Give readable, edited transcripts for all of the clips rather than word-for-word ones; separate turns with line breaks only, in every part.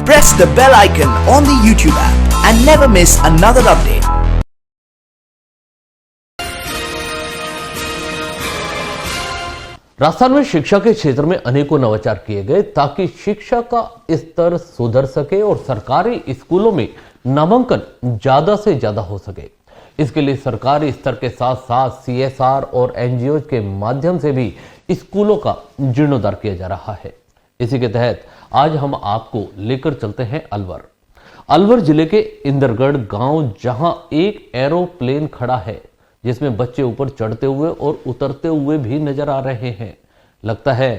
Press the bell icon on the YouTube app and never miss another update.
Rajasthan में शिक्षा के क्षेत्र में अनेकों नवाचार किए गए ताकि शिक्षा का स्तर सुधर सके और सरकारी स्कूलों में नामांकन ज्यादा से ज्यादा हो सके। इसके लिए सरकारी स्तर के साथ साथ CSR और NGOs के माध्यम से भी स्कूलों का जीर्णोद्धार किया जा रहा है। इसी के तहत आज हम आपको लेकर चलते हैं अलवर जिले के इंदरगढ़ गांव, जहां एक एरोप्लेन खड़ा है जिसमें बच्चे ऊपर चढ़ते हुए और उतरते हुए भी नजर आ रहे हैं। लगता है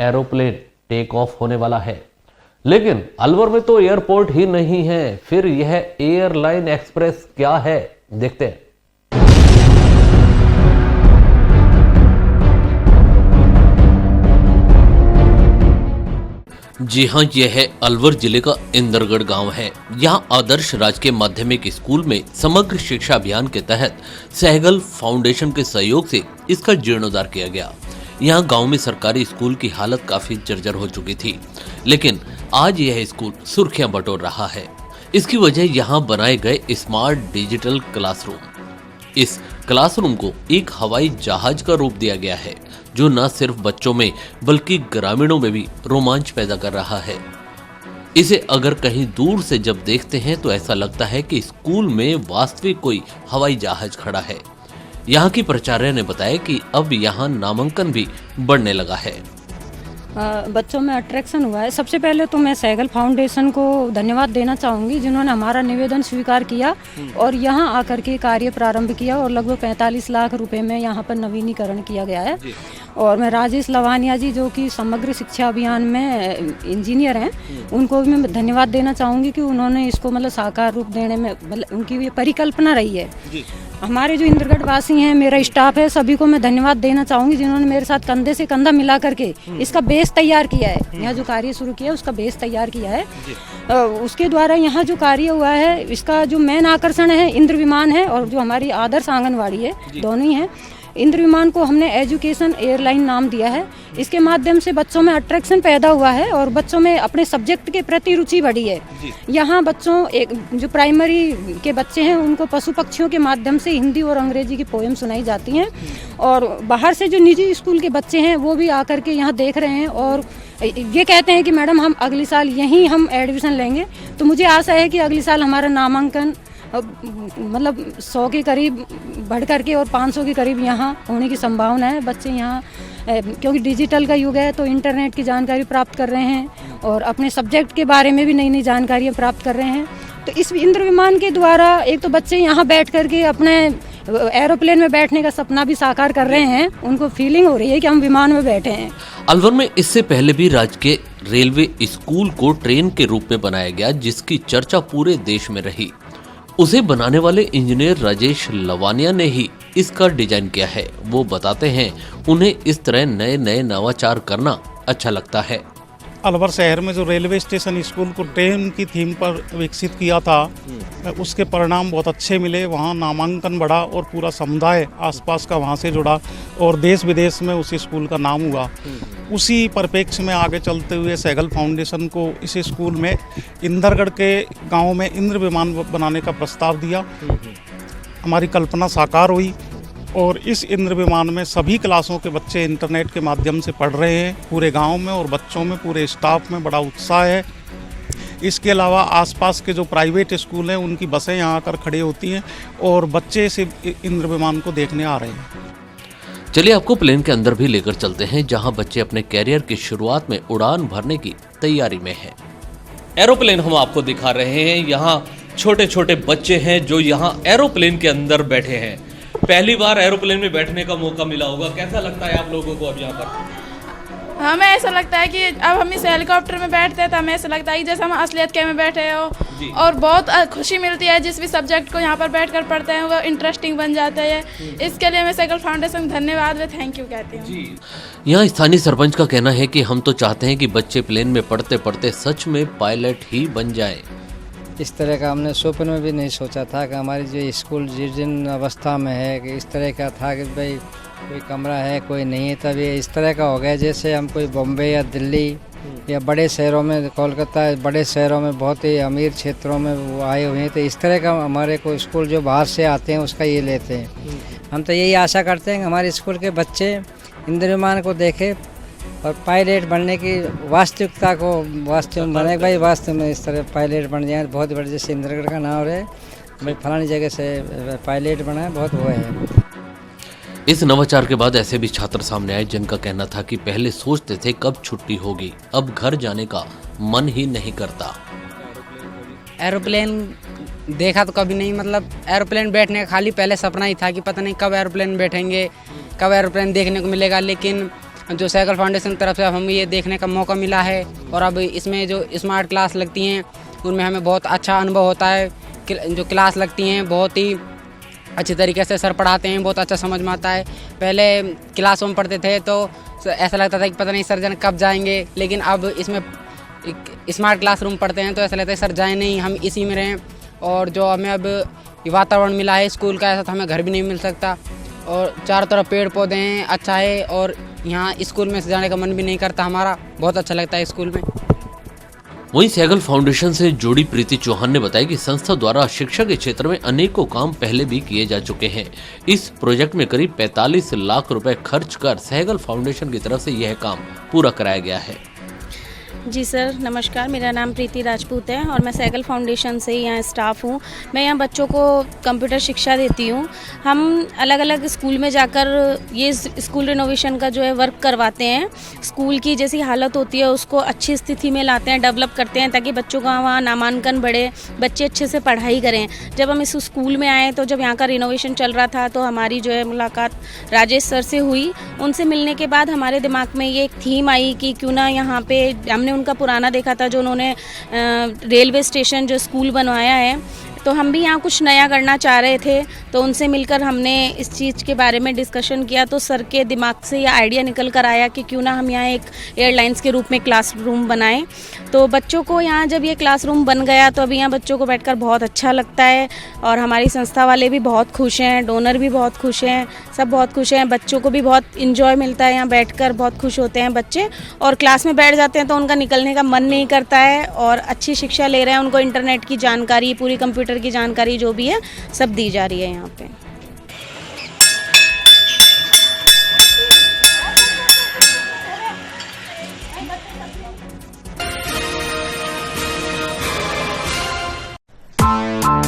एरोप्लेन टेक ऑफ होने वाला है, लेकिन अलवर में तो एयरपोर्ट ही नहीं है। फिर यह एयरलाइन एक्सप्रेस क्या है, देखते हैं। जी हाँ, यह है अलवर जिले का इंदरगढ़ गांव है। यहाँ आदर्श राजकीय माध्यमिक स्कूल में समग्र शिक्षा अभियान के तहत सहगल फाउंडेशन के सहयोग से इसका जीर्णोद्धार किया गया। यहाँ गांव में सरकारी स्कूल की हालत काफी जर्जर हो चुकी थी, लेकिन आज यह स्कूल सुर्खियां बटोर रहा है। इसकी वजह यहाँ बनाए गए स्मार्ट डिजिटल क्लासरूम। इस क्लासरूम को एक हवाई जहाज का रूप दिया गया है, जो न सिर्फ बच्चों में बल्कि ग्रामीणों में भी रोमांच पैदा कर रहा है। इसे अगर कहीं दूर से जब देखते हैं तो ऐसा लगता है कि स्कूल में वास्तविक कोई हवाई जहाज खड़ा है। यहाँ की प्राचार्य ने बताया कि अब यहाँ नामांकन भी बढ़ने लगा है।
बच्चों में अट्रैक्शन हुआ है। सबसे पहले तो मैं सहगल फाउंडेशन को धन्यवाद देना चाहूँगी, जिन्होंने हमारा निवेदन स्वीकार किया और यहाँ आकर के कार्य प्रारंभ किया और लगभग 45 लाख रुपए में यहाँ पर नवीनीकरण किया गया है। और मैं राजेश लवानिया जी, जो कि समग्र शिक्षा अभियान में इंजीनियर हैं, उनको भी मैं धन्यवाद देना चाहूँगी कि उन्होंने इसको मतलब साकार रूप देने में उनकी भी परिकल्पना रही है। हमारे जो इंदरगढ़ वासी हैं, मेरा स्टाफ है, सभी को मैं धन्यवाद देना चाहूँगी, जिन्होंने मेरे साथ कंधे से कंधा मिला करके इसका बेस तैयार किया है। यहाँ जो कार्य शुरू किया है उसका बेस तैयार किया है। उसके द्वारा यहाँ जो कार्य हुआ है, इसका जो मेन आकर्षण है इंद्र विमान है और जो हमारी आदर्श आंगनवाड़ी है, दोनों ही हैं। इंद्र विमान को हमने एजुकेशन एयरलाइन नाम दिया है। इसके माध्यम से बच्चों में अट्रैक्शन पैदा हुआ है और बच्चों में अपने सब्जेक्ट के प्रति रुचि बढ़ी है। यहाँ बच्चों जो प्राइमरी के बच्चे हैं, उनको पशु पक्षियों के माध्यम से हिंदी और अंग्रेजी की पोएम सुनाई जाती हैं और बाहर से जो निजी स्कूल के बच्चे हैं वो भी आकर के यहाँ देख रहे हैं और ये कहते हैं कि मैडम हम अगले साल यहीं हम एडमिशन लेंगे। तो मुझे आशा है कि अगले साल हमारा नामांकन मतलब 100 के करीब बढ़ करके और 500 के करीब यहाँ होने की संभावना है। बच्चे यहाँ क्योंकि डिजिटल का युग है तो इंटरनेट की जानकारी प्राप्त कर रहे हैं और अपने सब्जेक्ट के बारे में भी नई नई जानकारियाँ प्राप्त कर रहे हैं। तो इस इंद्र विमान के द्वारा एक तो बच्चे यहाँ बैठ करके अपने एरोप्लेन में बैठने का सपना भी साकार कर रहे हैं। उनको फीलिंग हो रही है कि हम विमान में बैठे हैं।
अलवर में इससे पहले भी राजकीय रेलवे स्कूल को ट्रेन के रूप में बनाया गया, जिसकी चर्चा पूरे देश में रही। उसे बनाने वाले इंजीनियर राजेश लवानिया ने ही इसका डिजाइन किया है। वो बताते हैं उन्हें इस तरह नए नए नवाचार करना अच्छा लगता है।
अलवर शहर में जो रेलवे स्टेशन स्कूल को ट्रेन की थीम पर विकसित किया था, उसके परिणाम बहुत अच्छे मिले। वहाँ नामांकन बढ़ा और पूरा समुदाय आसपास का वहाँ से जुड़ा और देश विदेश में उस स्कूल का नाम हुआ। उसी परिप्रेक्ष्य में आगे चलते हुए सहगल फाउंडेशन को इस स्कूल में इंदरगढ़ के गांव में इंद्र विमान बनाने का प्रस्ताव दिया। हमारी कल्पना साकार हुई और इस इंद्र विमान में सभी क्लासों के बच्चे इंटरनेट के माध्यम से पढ़ रहे हैं। पूरे गांव में और बच्चों में, पूरे स्टाफ में बड़ा उत्साह है। इसके अलावा आसपास के जो प्राइवेट स्कूल हैं, उनकी बसें यहाँ आकर खड़ी होती हैं और बच्चे इस इंद्र विमान को देखने आ रहे हैं।
चलिए आपको प्लेन के अंदर भी लेकर चलते हैं, जहां बच्चे अपने कैरियर की शुरुआत में उड़ान भरने की तैयारी में हैं। एरोप्लेन हम आपको दिखा रहे हैं। यहाँ छोटे छोटे बच्चे हैं जो यहाँ एरोप्लेन के अंदर बैठे हैं। पहली बार एरोप्लेन में बैठने का मौका मिला होगा, कैसा लगता है आप लोगों को अब यहाँ पर?
हमें ऐसा लगता है कि अब हम इस हेलीकॉप्टर में बैठते हैं तो हमें ऐसा लगता है कि जैसे हम असलियत के में बैठे हो और बहुत खुशी मिलती है। जिस भी सब्जेक्ट को यहाँ पर बैठकर पढ़ते हैं वो इंटरेस्टिंग बन जाता है। इसके लिए मैं सहगल फाउंडेशन धन्यवाद व थैंक यू कहती हूँ।
यहाँ स्थानीय सरपंच का कहना है कि हम तो चाहते हैं कि बच्चे प्लेन में पढ़ते पढ़ते सच में पायलट ही बन जाए।
इस तरह का हमने स्वप्न में भी नहीं सोचा था कि हमारी जो स्कूल जिन अवस्था में है कि इस तरह का था कि भाई कोई कमरा है कोई नहीं है। तब ये इस तरह का हो गया जैसे हम कोई बॉम्बे या दिल्ली या बड़े शहरों में, कोलकाता बड़े शहरों में बहुत ही अमीर क्षेत्रों में वो आए हुए हैं। तो इस तरह का हमारे को स्कूल जो बाहर से आते हैं उसका ये लेते हैं। हम तो यही आशा करते हैं कि हमारे स्कूल के बच्चे इंद्रमान को देखें और पायलट बनने की वास्तविकता को वास्तव बने भाई, वास्तव में इस तरह पायलट बन जाए। बहुत बड़े जैसे इंद्रगढ़ का नाम रहे भाई फलानी जगह से पायलट बना है, बहुत वो है।
इस नवाचार के बाद ऐसे भी छात्र सामने आए जिनका कहना था कि पहले सोचते थे कब छुट्टी होगी, अब घर जाने का मन ही नहीं करता।
एरोप्लेन देखा तो कभी नहीं, मतलब एरोप्लेन बैठने का खाली पहले सपना ही था कि पता नहीं कब एरोप्लेन बैठेंगे, कब एरोप्लेन देखने को मिलेगा। लेकिन जो साइकिल फाउंडेशन की तरफ से हमें ये देखने का मौका मिला है और अब इसमें जो स्मार्ट क्लास लगती हैं उनमें हमें बहुत अच्छा अनुभव होता है। जो क्लास लगती हैं बहुत ही अच्छी तरीके से सर पढ़ाते हैं, बहुत अच्छा समझ में आता है। पहले क्लास में पढ़ते थे तो ऐसा लगता था कि पता नहीं सर जन कब जाएंगे, लेकिन अब इसमें स्मार्ट क्लासरूम पढ़ते हैं तो ऐसा लगता है सर जाए नहीं, हम इसी में रहें। और जो हमें अब वातावरण मिला है स्कूल का, ऐसा तो हमें घर भी नहीं मिल सकता। और चारों तरफ पेड़ पौधे हैं, अच्छा है। और यहाँ स्कूल में से जाने का मन भी नहीं करता हमारा, बहुत अच्छा लगता है स्कूल में।
वहीं सहगल फाउंडेशन से जुड़ी प्रीति चौहान ने बताया कि संस्था द्वारा शिक्षा के क्षेत्र में अनेकों काम पहले भी किए जा चुके हैं। इस प्रोजेक्ट में करीब 45 लाख रुपए खर्च कर सहगल फाउंडेशन की तरफ से यह काम पूरा कराया गया है।
जी सर, नमस्कार। मेरा नाम प्रीति राजपूत है और मैं सहगल फाउंडेशन से यहाँ स्टाफ हूँ। मैं यहाँ बच्चों को कंप्यूटर शिक्षा देती हूँ। हम अलग अलग स्कूल में जाकर ये स्कूल रिनोवेशन का जो है वर्क करवाते हैं। स्कूल की जैसी हालत होती है उसको अच्छी स्थिति में लाते हैं, डेवलप करते हैं ताकि बच्चों का वहाँ नामांकन बढ़े, बच्चे अच्छे से पढ़ाई करें। जब हम इस स्कूल में आए तो जब यहाँ का रिनोवेशन चल रहा था तो हमारी जो है मुलाकात राजेश सर से हुई। उनसे मिलने के बाद हमारे दिमाग में ये एक थीम आई कि क्यों ना यहाँ पे हमने उनका पुराना देखा था जो उन्होंने रेलवे स्टेशन जो स्कूल बनवाया है, तो हम भी यहाँ कुछ नया करना चाह रहे थे। तो उनसे मिलकर हमने इस चीज़ के बारे में डिस्कशन किया तो सर के दिमाग से यह आइडिया निकल कर आया कि क्यों ना हम यहाँ एक एयरलाइंस के रूप में क्लासरूम बनाएं। तो बच्चों को यहाँ जब ये क्लासरूम बन गया तो अभी यहाँ बच्चों को बैठकर बहुत अच्छा लगता है और हमारी संस्था वाले भी बहुत खुश हैं, डोनर भी बहुत खुश हैं, सब बहुत खुश हैं। बच्चों को भी बहुत इन्जॉय मिलता है यहाँ बैठकर, बहुत खुश होते हैं बच्चे और क्लास में बैठ जाते हैं तो उनका निकलने का मन नहीं करता है और अच्छी शिक्षा ले रहे हैं। उनको इंटरनेट की जानकारी, पूरी कंप्यूटर की जानकारी जो भी है सब दी जा रही है यहाँ पे।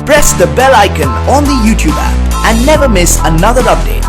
Press the bell icon on the YouTube app and never miss another update.